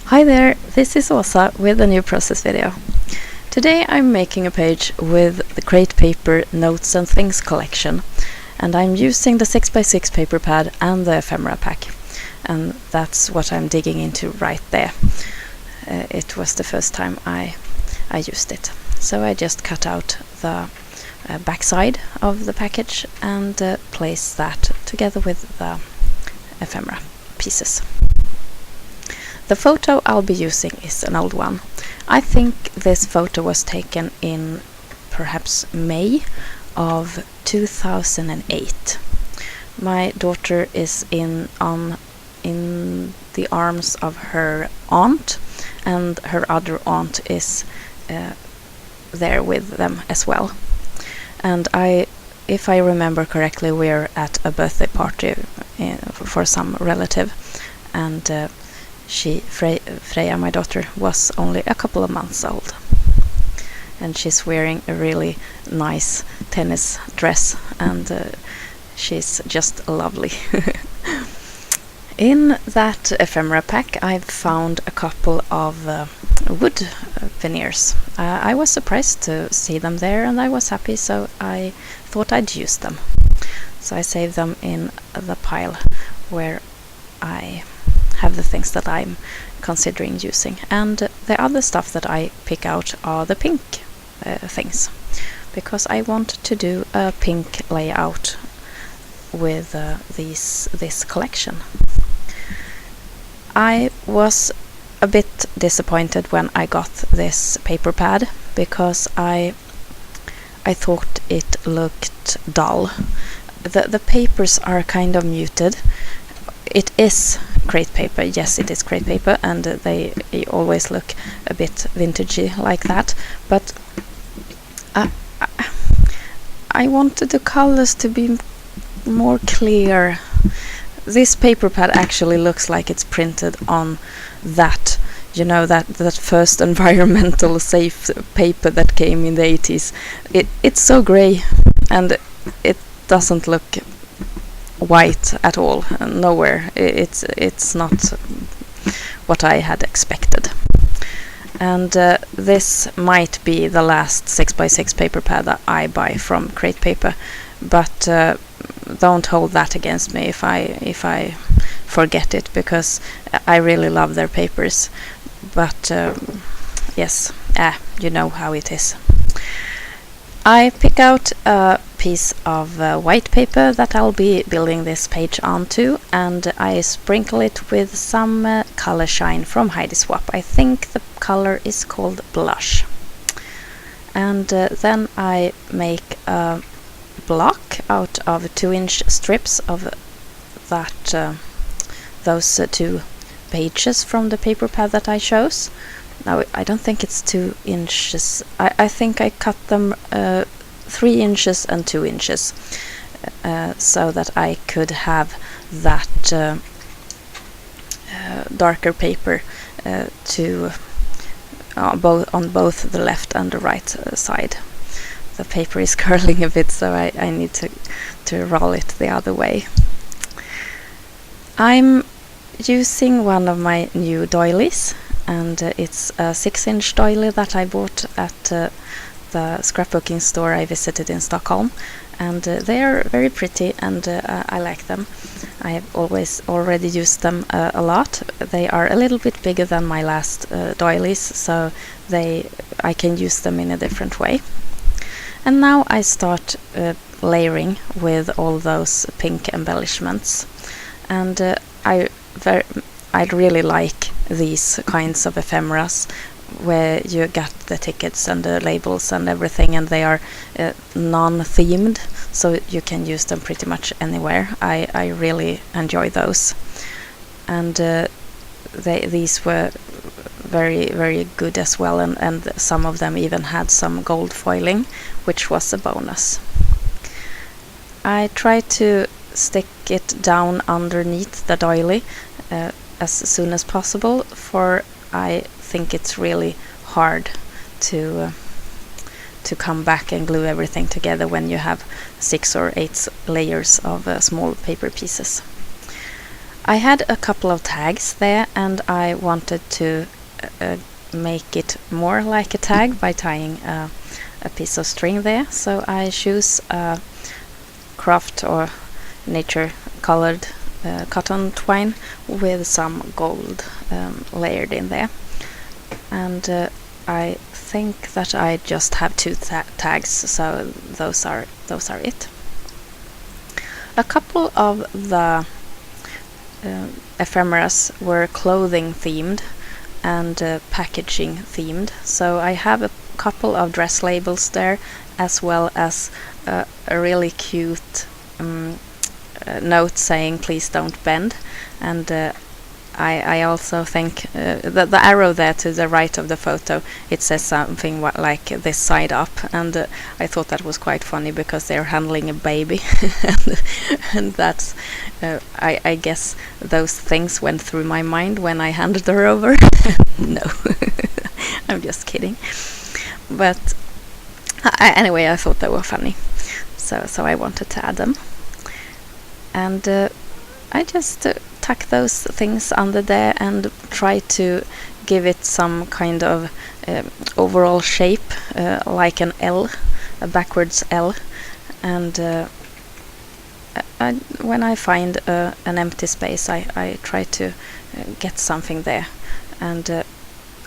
Hi there, this is Åsa with a new process video. Today I'm making a page with the Crate Paper Notes and Things collection, and I'm using the 6x6 paper pad and the ephemera pack, and that's what I'm digging into right there. It was the first time I used it. So I just cut out the backside of the package and place that together with the ephemera pieces. The photo I'll be using is an old one. I think this photo was taken in perhaps May of 2008. My daughter is in the arms of her aunt, and her other aunt is there with them as well. And if I remember correctly, we're at a birthday party for some relative, and Freya, my daughter, was only a couple of months old, and she's wearing a really nice tennis dress, and she's just lovely. In that ephemera pack I've found a couple of wood veneers. I was surprised to see them there, and I was happy, so I thought I'd use them. So I saved them in the pile where I have the things that I'm considering using, and the other stuff that I pick out are the pink things, because I want to do a pink layout with this collection. I was a bit disappointed when I got this paper pad, because I thought it looked dull. The papers are kind of muted. It is crate paper, yes, it is crate paper, and they always look a bit vintagey like that, but I wanted the colors to be more clear. This paper pad actually looks like it's printed on that, you know, that first environmental safe paper that came in the 80s. It's so grey, and it doesn't look white at all, nowhere. It's not what I had expected, and this might be the last 6x6 paper pad that I buy from Crate Paper, but don't hold that against me if I forget it, because I really love their papers, but yes, you know how it is. I pick out a piece of white paper that I'll be building this page onto, and I sprinkle it with some color shine from Heidi Swap. I think the color is called Blush. And then I make a block out of 2-inch strips of those 2 pages from the paper pad that I chose. Now, I don't think it's 2 inches. I think I cut them 3 inches and 2 inches, so that I could have that darker paper on both the left and the right side. The paper is curling a bit, so I need to roll it the other way. I'm using one of my new doilies, and it's a 6-inch doily that I bought at the scrapbooking store I visited in Stockholm, and they are very pretty, and I like them. I have already used them a lot. They are a little bit bigger than my last doilies, so I can use them in a different way. And now I start layering with all those pink embellishments, and I really like these kinds of ephemeras where you get the tickets and the labels and everything, and they are non-themed, so you can use them pretty much anywhere. I really enjoy those, and these were very, very good as well, and some of them even had some gold foiling, which was a bonus. I try to stick it down underneath the doily as soon as possible, for I think it's really hard to come back and glue everything together when you have 6 or 8 layers of small paper pieces. I had a couple of tags there, and I wanted to make it more like a tag by tying a piece of string there. So I choose a craft or nature colored cotton twine with some gold layered in there, and I think that I just have two tags, so those are it. A couple of the ephemeras were clothing themed and packaging themed, so I have a couple of dress labels there, as well as a really cute note saying "please don't bend," and I also think the arrow there to the right of the photo, it says something like "this side up," and I thought that was quite funny because they're handling a baby, and that's I guess those things went through my mind when I handed her over. No, I'm just kidding. But anyway, I thought they were funny, so I wanted to add them, and I just tuck those things under there and try to give it some kind of overall shape, like an L, a backwards L, and when I find an empty space, I try to get something there, and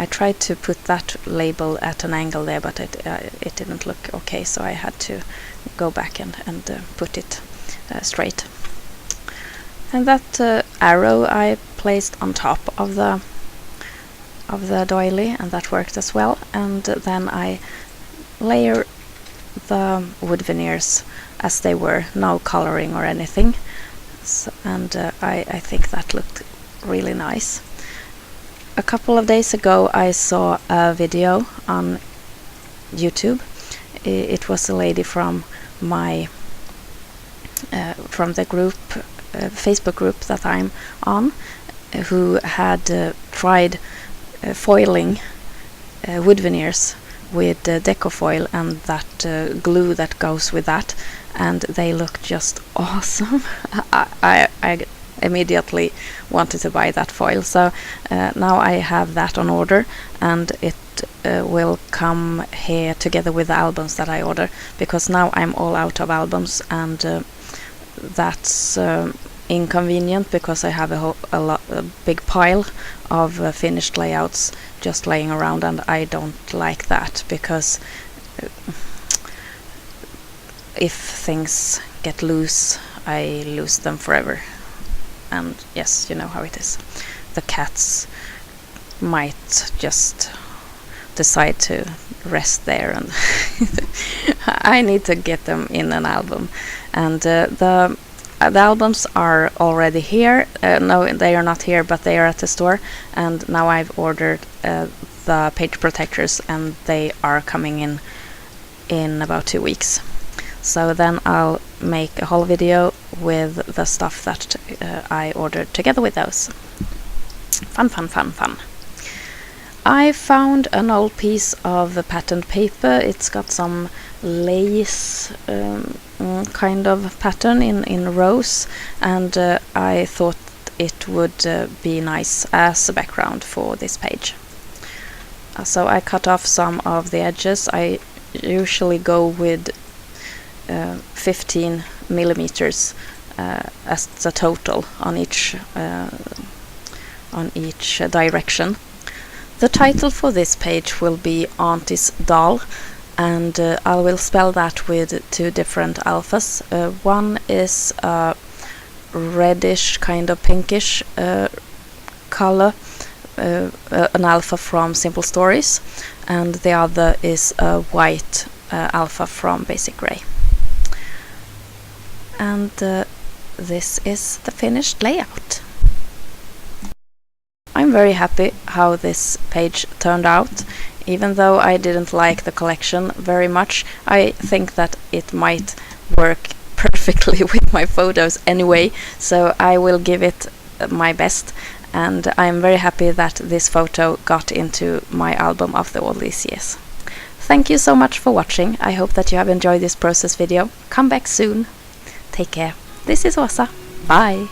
I tried to put that label at an angle there, but it didn't look okay, so I had to go back and put it straight. And that arrow I placed on top of the doily, and that worked as well. And then I layer the wood veneers as they were, no coloring or anything. And I think that looked really nice. A couple of days ago I saw a video on YouTube. It was a lady from my from the group, Facebook group that I'm on, who had tried foiling wood veneers with deco foil and that glue that goes with that, and they look just awesome. I immediately wanted to buy that foil, so now I have that on order, and it will come here together with the albums that I order, because now I'm all out of albums, and that's inconvenient because I have a big pile of finished layouts just laying around, and I don't like that, because if things get loose, I lose them forever. And yes, you know how it is. The cats might just decide to rest there, and I need to get them in an album. And the albums are already here. No, they are not here, but they are at the store. And now I've ordered the page protectors, and they are coming in about 2 weeks. So then I'll make a whole video with the stuff that I ordered together with those. Fun, fun, fun, fun. I found an old piece of patterned paper. It's got some lace kind of pattern in rows, and I thought it would be nice as a background for this page. So I cut off some of the edges. I usually go with 15 millimeters as the total on each direction. The title for this page will be Auntie's Doll, and I will spell that with 2 different alphas. One is a reddish, kind of pinkish color, an alpha from Simple Stories, and the other is a white alpha from Basic Grey. And this is the finished layout. I'm very happy how this page turned out. Even though I didn't like the collection very much, I think that it might work perfectly with my photos anyway, so I will give it my best, and I'm very happy that this photo got into my album after all these years. Thank you so much for watching. I hope that you have enjoyed this process video. Come back soon. Take care. This is Åsa. Bye.